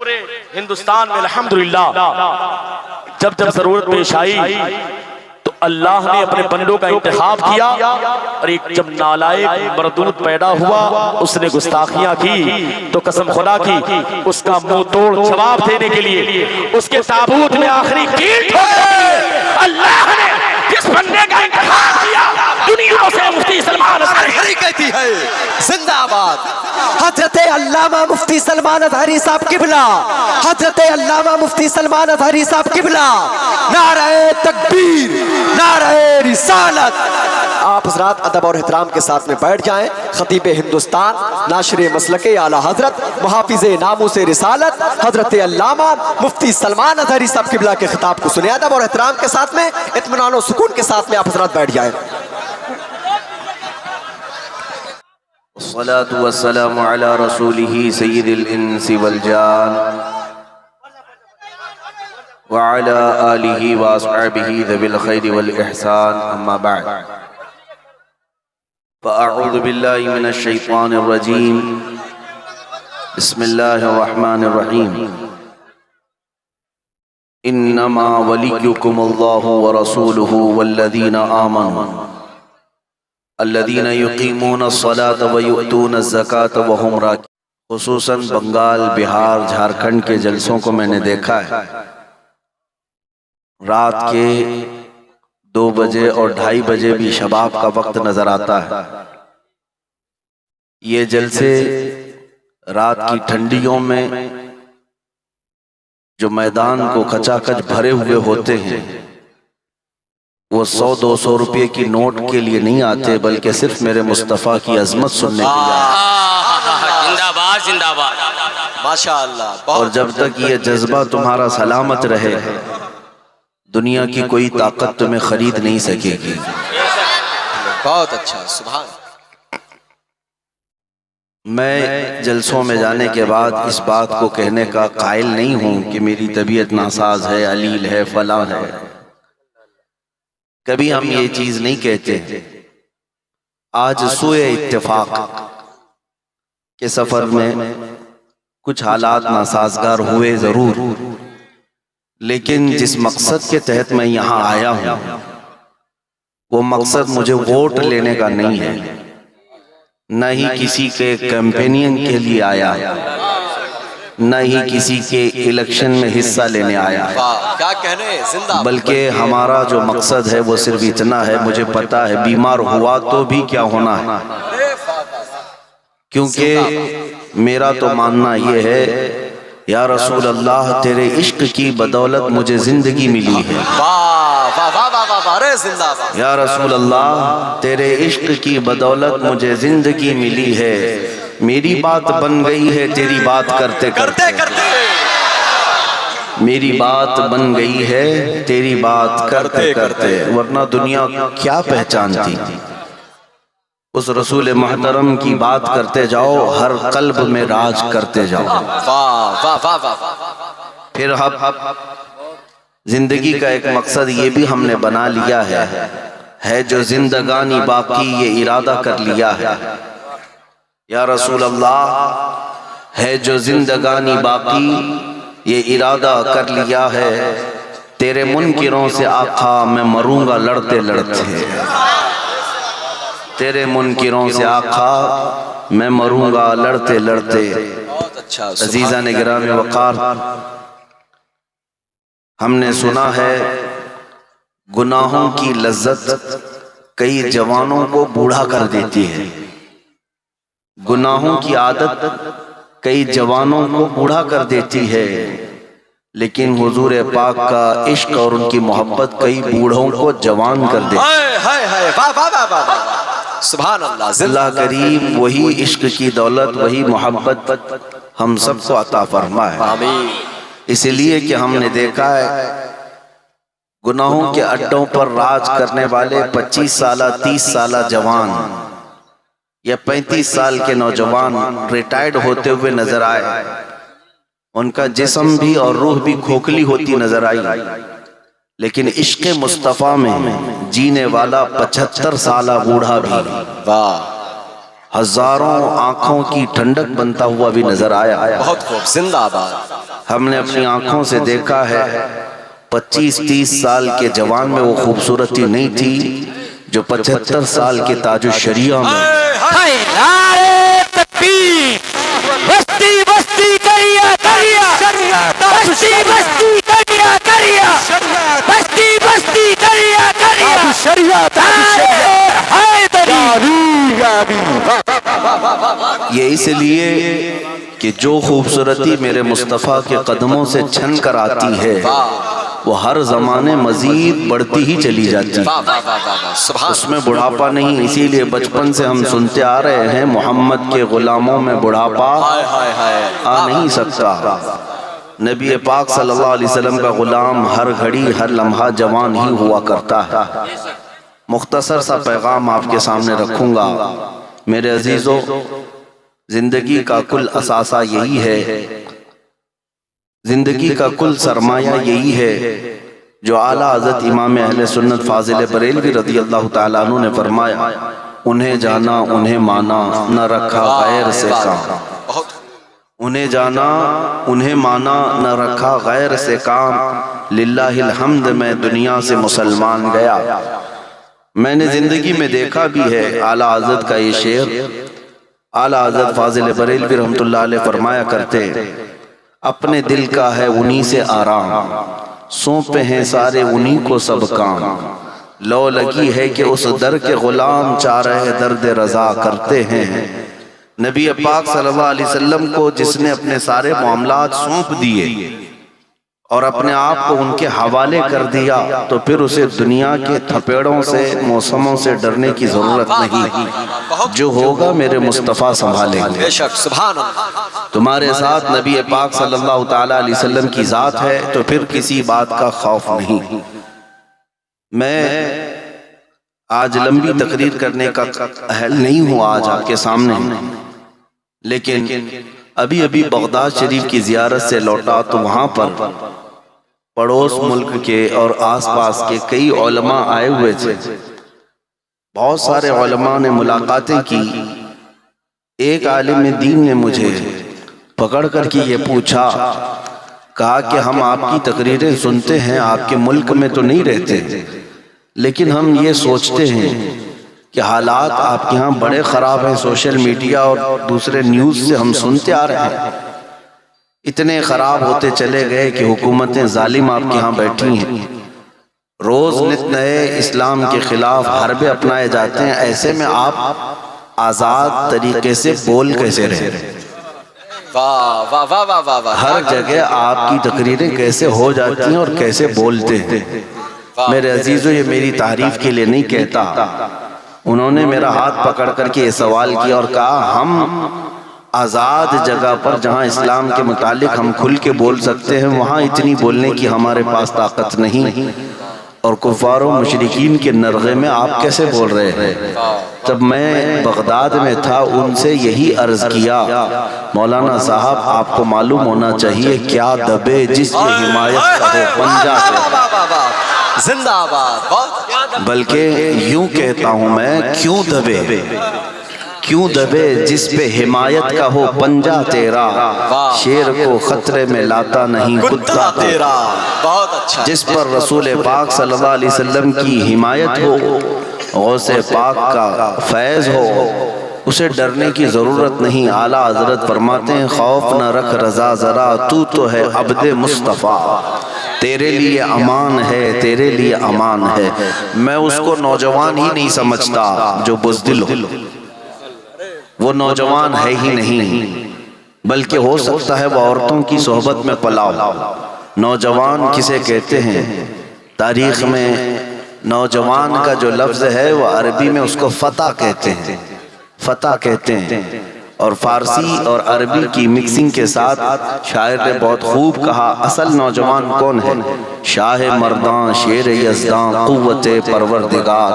ہندوستان میں الحمدللہ جب جب ضرورت پیش آئی تو اللہ نے اپنے بندوں کا انتخاب کیا، اور ایک جب نالائق مردود پیدا ہوا اس نے گستاخیاں کی تو قسم خدا کی اس کا منہ توڑ جواب دینے کے لیے اس کے تابوت میں آخری کیل اللہ نے جس بندے کا انتخاب کیا دنیا سے مفتی سلمان اطہری کہتی ہے زندہ آباد حضرت علامہ مفتی سلمان اطہری صاحب قبلہ، حضرت علامہ مفتی سلمان اطہری صاحب قبلہ، نعرہ تکبیر، نعرہ رسالت۔ آپ حضرات ادب اور احترام کے ساتھ میں بیٹھ جائیں۔ خطیب ہندوستان، ناشر مسلک اعلی حضرت، محافظ ناموس رسالت حضرت علامہ مفتی سلمان اطہری صاحب قبلہ کے خطاب کو سنیں۔ ادب اور احترام کے ساتھ میں، اطمینان و سکون کے ساتھ میں آپ حضرات بیٹھ جائیں۔ الصلاة والسلام على رسوله سید الانس والجان وعلى آلہ واصحابہ ذوی الخیر والاحسان، اما بعد فاعوذ باللہ من الشیطان الرجیم، بسم اللہ الرحمن الرحیم۔ انما ولیکم اللہ ورسولہ والذین آمنوا الذین یقیمون الصلاة ویؤتون الزکاة وہم راکعون۔ خصوصاً بنگال، بہار، جھارکھنڈ کے جلسوں کو میں نے دیکھا ہے، رات کے 2 بجے اور 2:30 بجے بھی شباب کا وقت نظر آتا ہے۔ یہ جلسے رات کی ٹھنڈیوں میں جو میدان کو کچا کچ بھرے ہوئے ہوتے ہیں، وہ 100-200 روپے کی نوٹ کے لیے نہیں آتے، بلکہ صرف میرے مصطفیٰ کی عظمت سننے کے لیے آتے۔ زندہ باد، زندہ باد، ماشاءاللہ۔ اور جب تک یہ جذبہ تمہارا سلامت رہے، دنیا کی کوئی طاقت تمہیں خرید نہیں سکے گی۔ بہت اچھا، سبحان۔ میں جلسوں میں جانے کے بعد اس بات کو کہنے کا قائل نہیں ہوں کہ میری طبیعت ناساز ہے، علیل ہے، فلاں ہے، کبھی ہم یہ چیز نہیں کہتے۔ آج سوئے اتفاق کے سفر میں کچھ حالات ناسازگار ہوئے ضرور، لیکن جس مقصد کے تحت میں یہاں آیا ہوں وہ مقصد مجھے ووٹ لینے کا نہیں ہے، نہ ہی کسی کے کیمپینین کے لیے آیا، نہ ہی کسی کے الیکشن میں حصہ لینے آیا، کیا کہنے، زندہ۔ بلکہ ہمارا جو مقصد ہے وہ صرف اتنا ہے، مجھے پتا ہے بیمار ہوا تو بھی کیا ہونا ہے، کیونکہ میرا تو ماننا یہ ہے یا رسول اللہ تیرے عشق کی بدولت مجھے زندگی ملی ہے، یا رسول اللہ تیرے عشق کی بدولت مجھے زندگی ملی ہے، میری بات بن گئی ہے تیری بات کرتے کرتے، میری بات بن گئی ہے تیری بات کرتے کرتے، ورنہ دنیا کیا پہچانتی۔ اس رسول محترم کی بات کرتے جاؤ، ہر قلب میں راج کرتے جاؤ۔ پھر اب زندگی کا ایک مقصد یہ بھی ہم نے بنا لیا ہے جو زندگانی باقی یہ ارادہ کر لیا ہے، یا رسول اللہ ہے جو زندگانی باقی یہ ارادہ کر لیا ہے، تیرے منکروں سے آقا میں مروں گا لڑتے لڑتے، تیرے منکروں سے آقا میں مروں گا لڑتے لڑتے۔ عزیزان گرامی وقار، ہم نے سنا ہے گناہوں کی لذت کئی جوانوں کو بوڑھا کر دیتی ہے، گناہوں کی عادت کئی جوانوں کو بوڑھا کر دیتی ہے، لیکن حضور پاک کا عشق اور ان کی محبت کئی بوڑھوں کو جوان کر دیتی ہے۔ سبحان اللہ۔ اللہ کریم وہی عشق کی دولت، وہی محبت ہم سب کو عطا فرمائے، آمین۔ اس لیے کہ ہم نے دیکھا ہے گناہوں کے اڈوں پر راج کرنے والے 25 سالہ 30 سالہ جوان یا 35 سال کے نوجوان ریٹائرڈ ہوتے ہوئے نظر آئے، ان کا جسم بھی اور روح بھی کھوکھلی ہوتی نظر آئی، لیکن عشق مصطفیٰ میں جینے والا 75 سالہ بوڑھا بھی ہزاروں آنکھوں کی ٹھنڈک بنتا ہوا بھی نظر آیا۔ بہت خوب، زندہ آباد۔ ہم نے اپنی آنکھوں سے دیکھا ہے 25-30 سال کے جوان میں وہ خوبصورتی نہیں تھی جو 75 سال کے تاج الشریعہ میں۔ ہائے نعرہ تکبیر، بستی بستی کریا کریا، بستی بستی کریا کریا، بستی بستی کریا کریا، شریعت یہ اس لیے کہ جو خوبصورتی میرے مصطفیٰ کے قدموں سے چھن کر آتی ہے وہ ہر زمانے مزید بڑھتی ہی چلی جاتی ہے، اس میں بڑھاپا نہیں۔ اسی لیے بچپن سے ہم سنتے آ رہے ہیں محمد کے غلاموں میں بڑھاپا آ نہیں سکتا۔ نبی پاک صلی اللہ علیہ وسلم کا غلام ہر گھڑی ہر لمحہ جوان ہی ہوا کرتا ہے۔ مختصر سا پیغام آپ کے سامنے رکھوں گا میرے عزیزو، زندگی کا کل اثاثہ یہی ہے، زندگی کا کل سرمایہ یہی ہے جو اعلیٰ حضرت امام اہل سنت فاضل بریلوی رضی اللہ تعالیٰ عنہ نے فرمایا، انہیں جانا انہیں مانا نہ رکھا غیر سے کام، انہیں جانا انہیں مانا نہ رکھا غیر سے کام، للہ الحمد میں دنیا سے مسلمان گیا۔ میں نے زندگی میں دیکھا بھی ہے اعلیٰ حضرت کا یہ شعر، اعلیٰ حضرت فاضل بریلوی رحمۃ اللہ علیہ فرمایا کرتے، اپنے دل کا ہے انہی سے آرام، سونپے ہیں سارے انہی کو سب کام، لو لگی ہے کہ اس در کے غلام چارہ درد رضا کرتے ہیں۔ نبی پاک صلی اللہ علیہ وسلم کو جس نے اپنے سارے معاملات سونپ دیے اور اپنے آپ کو ان کے حوالے کر دیا تو پھر اسے دنیا کے تھپیڑوں سے موسموں سے ڈرنے کی ضرورت نہیں، جو ہوگا میرے مصطفیٰ سنبھالیں گے۔ بے شک، سبحان اللہ۔ تمہارے ساتھ نبی پاک صلی اللہ تعالیٰ علیہ وسلم کی ذات ہے تو پھر کسی بات کا خوف نہیں۔ میں آج لمبی تقریر کرنے کا اہل نہیں ہوں آج آپ کے سامنے، لیکن ابھی بغداد شریف کی زیارت سے لوٹا تو وہاں پر پڑوس ملک کے اور آس پاس کے کئی علماء آئے ہوئے تھے، بہت سارے علماء نے ملاقاتیں کی۔ ایک عالم دین نے مجھے پکڑ کر کے یہ پوچھا، کہا کہ ہم آپ کی تقریریں سنتے ہیں، آپ کے ملک میں تو نہیں رہتے، لیکن ہم یہ سوچتے ہیں کہ حالات آپ کے ہاں بڑے خراب ہیں، سوشل میڈیا اور دوسرے نیوز سے ہم سنتے آ رہے ہیں، اتنے خراب ہوتے چلے گئے کہ حکومتیں ظالم آپ کے ہاں بیٹھی ہیں، روز نت نئے اسلام کے خلاف حربے اپنائے جاتے ہیں، ایسے میں آپ آزاد طریقے سے بول کیسے رہے؟ واہ واہ واہ واہ واہ، ہر جگہ آپ کی تقریریں کیسے ہو جاتی ہیں اور کیسے بولتے ہیں؟ میرے عزیزو، یہ میری تعریف کے لیے نہیں کہتا، انہوں نے میرا ہاتھ پکڑ کر کے یہ سوال کیا اور کہا، ہم آزاد جگہ پر جہاں اسلام کے متعلق ہم کھل کے بول سکتے ہیں وہاں اتنی بولنے کی ہمارے پاس طاقت نہیں، اور کفار و مشرکین کے نرغے میں آپ کیسے بول رہے ہیں؟ جب میں بغداد میں تھا ان سے یہی عرض کیا، مولانا صاحب آپ کو معلوم ہونا چاہیے کیا دبے جس پہ حمایت کا ہو پنجہ سے، زندہ آباد، بلکہ یوں کہتا ہوں میں، کیوں دبے جس پہ حمایت کا ہو پنجہ تیرا، شیر کو خطرے میں لاتا نہیں کتا تیرا۔ بہت اچھا۔ جس پر رسول پاک صلی اللہ علیہ وسلم کی حمایت ہو، غوث پاک کا فیض ہو، اسے ڈرنے کی ضرورت نہیں۔ اعلیٰ حضرت فرماتے ہیں، خوف نہ رکھ رضا ذرا، تو ہے عبد مصطفیٰ، تیرے لیے امان ہے، تیرے لیے امان ہے۔ میں اس کو نوجوان ہی نہیں سمجھتا جو بزدل ہو، وہ نوجوان ہے ہی نہیں، بلکہ ہو سکتا ہے وہ عورتوں کی صحبت میں پلا ہو۔ نوجوان کسے کہتے ہیں؟ تاریخ میں نوجوان کا جو لفظ ہے وہ عربی میں اس کو فتح کہتے ہیں، فتح کہتے ہیں، اور فارسی اور عربی کی مکسنگ کے ساتھ شاعر نے بہت خوب کہا، اصل نوجوان کون ہے؟ شاہ مردان، شیر یزدان، قوت پروردگار،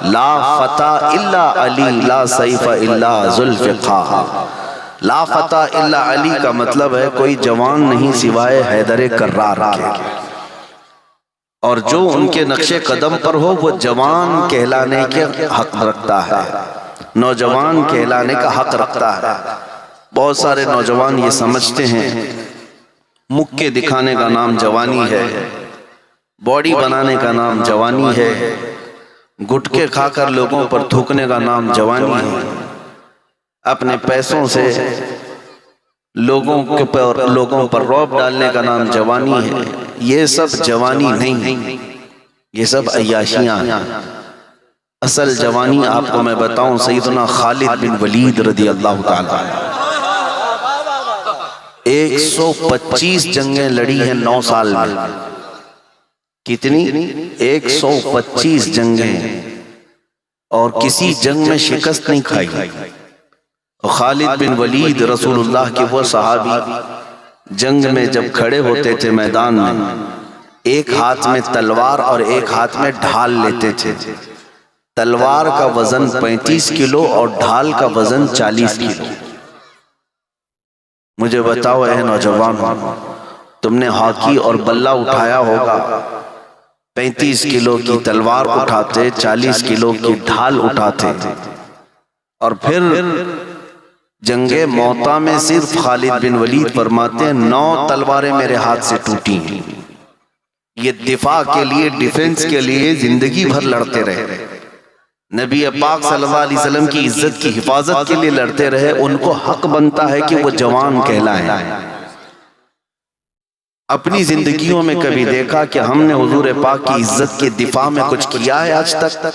لا فتح الا علی، لا سیف الا ذوالفقار۔ لا فتح الا علی کا مطلب ہے کوئی جوان نہیں سوائے حیدر کرار کے، اور جو ان کے نقش قدم پر ہو وہ جوان کہلانے کے حق رکھتا ہے، نوجوان کہلانے کا حق رکھتا ہے۔ بہت سارے نوجوان یہ سمجھتے ہیں مکے دکھانے کا نام جوانی ہے، باڈی بنانے کا نام جوانی ہے، گٹکے کھا کر لوگوں پر تھوکنے کا نام جوانی ہے، اپنے پیسوں سے لوگوں پر رعب ڈالنے کا نام جوانی ہے۔ یہ سب جوانی نہیں، یہ سب عیاشیاں ہیں۔ اصل جوانی آپ کو میں بتاؤں، سیدنا خالد بن ولید رضی اللہ تعالیٰ 125 جنگیں لڑی ہیں 9 سال میں۔ کتنی؟ 125 جنگیں، اور کسی جنگ میں شکست نہیں کھائی۔ خالد بن ولید رسول اللہ کے وہ صحابی جنگ میں جب کھڑے ہوتے تھے میدان میں، ایک ہاتھ میں تلوار اور ایک ہاتھ میں ڈھال لیتے تھے۔ تلوار کا وزن 35 کلو اور ڈھال کا وزن 40 کلو۔ مجھے بتاؤ اے نوجوان، تم نے ہاکی اور بلہ اٹھایا ہوگا، 35 کلو کی تلوار اٹھاتے، 40 کلو کی ڈھال اٹھاتے، اور پھر جنگ موتا میں صرف خالد بن ولید فرماتے ہیں 9 تلواریں میرے ہاتھ سے ٹوٹی ہیں۔ یہ دفاع کے لیے، ڈیفنس کے لیے زندگی بھر لڑتے رہے، نبی پاک صلی اللہ علیہ وسلم کی عزت کی حفاظت کے لیے لڑتے رہے۔ ان کو حق بنتا ہے کہ وہ جوان کہلائیں۔ اپنی زندگیوں میں کبھی دیکھا کہ ہم نے حضور پاک کی عزت کے دفاع میں کچھ کیا ہے آج تک؟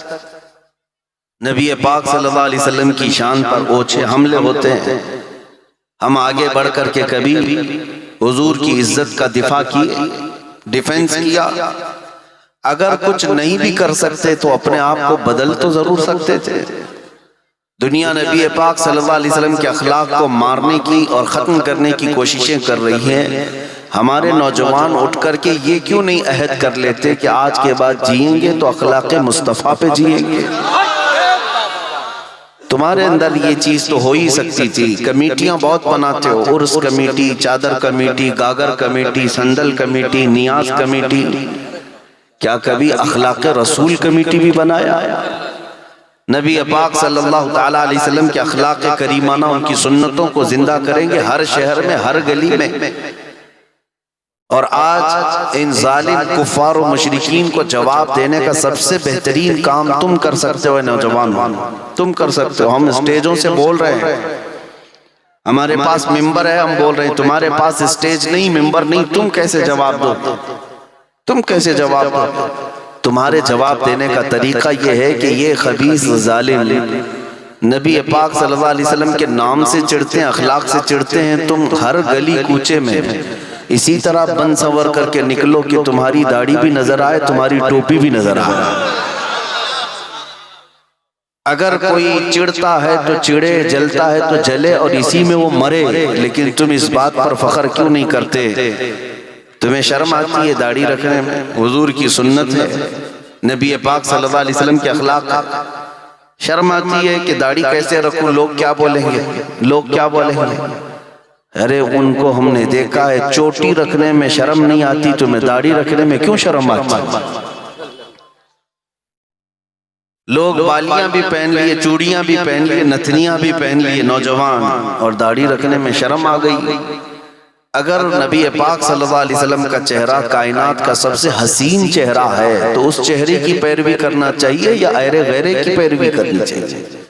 نبی پاک صلی اللہ علیہ وسلم کی شان پر اوچھے حملے ہوتے ہیں، ہم آگے بڑھ کر کے کبھی حضور کی عزت کا دفاع کیے، ڈیفنس کیا؟ اگر کچھ نہیں بھی کر سکتے تو اپنے آپ کو بدل تو ضرور سکتے تھے۔ دنیا نبی پاک صلی اللہ علیہ وسلم کے اخلاق کو مارنے کی اور ختم کرنے کی کوششیں کر رہی ہیں۔ ہمارے نوجوان اٹھ کر کے یہ کیوں نہیں عہد کر لیتے کہ آج کے بعد جئیں گے تو اخلاق مصطفیٰ پہ جئیں گے؟ تمہارے اندر یہ چیز تو ہو ہی سکتی تھی۔ کمیٹیاں بہت بناتے ہو، عرس کمیٹی، چادر کمیٹی، گاگر کمیٹی، سندل کمیٹی، نیاز کمیٹی، کیا کبھی اخلاق رسول کمیٹی بھی بنایا؟ نبی پاک صلی اللہ تعالیٰ علیہ وسلم کے اخلاق کریمانہ، ان کی سنتوں کو زندہ کریں گے ہر شہر میں، ہر گلی میں۔ اور آج ان ظالم کفار و مشرکین کو جواب دینے کا سب سے بہترین کام تم کر سکتے ہو نوجوان، تم کر سکتے ہو۔ ہم اسٹیجوں سے بول رہے ہیں، ہمارے پاس ممبر ہے، ہم بول رہے ہیں، تمہارے پاس اسٹیج نہیں، ممبر نہیں، تم کیسے جواب دو؟ تم کیسے جواب دو؟ تمہارے جواب دینے کا طریقہ یہ ہے کہ یہ خبیث ظالم نبی پاک صلی اللہ علیہ وسلم کے نام سے چڑھتے ہیں، اخلاق سے چڑھتے ہیں، تم ہر گلی کوچے میں اسی طرح بن سنور کر کے نکلو کہ تمہاری داڑھی بھی نظر آئے، تمہاری ٹوپی بھی نظر آئے۔ اگر کوئی چڑھتا ہے تو چڑھے، جلتا ہے تو جلے، اور اسی میں وہ مرے، لیکن تم اس بات پر فخر کیوں نہیں کرتے؟ تمہیں شرم آتی ہے داڑھی رکھنے میں؟ حضور کی سنت ہے، نبی پاک صلی اللہ علیہ وسلم کے اخلاق۔ شرم آتی ہے کہ داڑھی کیسے رکھوں، لوگ کیا بولیں گے، لوگ کیا بولیں گے؟ ارے ان کو ہم نے دیکھا ہے، چوٹی رکھنے میں شرم نہیں آتی، تمہیں داڑھی رکھنے میں کیوں شرم آتی؟ لوگ بالیاں بھی پہن لیے، چوڑیاں بھی پہن لیے، نتھنیاں بھی پہن لیے نوجوان، اور داڑھی رکھنے میں شرم آ گئی۔ اگر نبی پاک صلی اللہ علیہ وسلم کا چہرہ کائنات کا سب سے حسین چہرہ ہے تو اس چہرے کی پیروی کرنا چاہیے یا ایرے غیرے کی پیروی کرنی چاہیے؟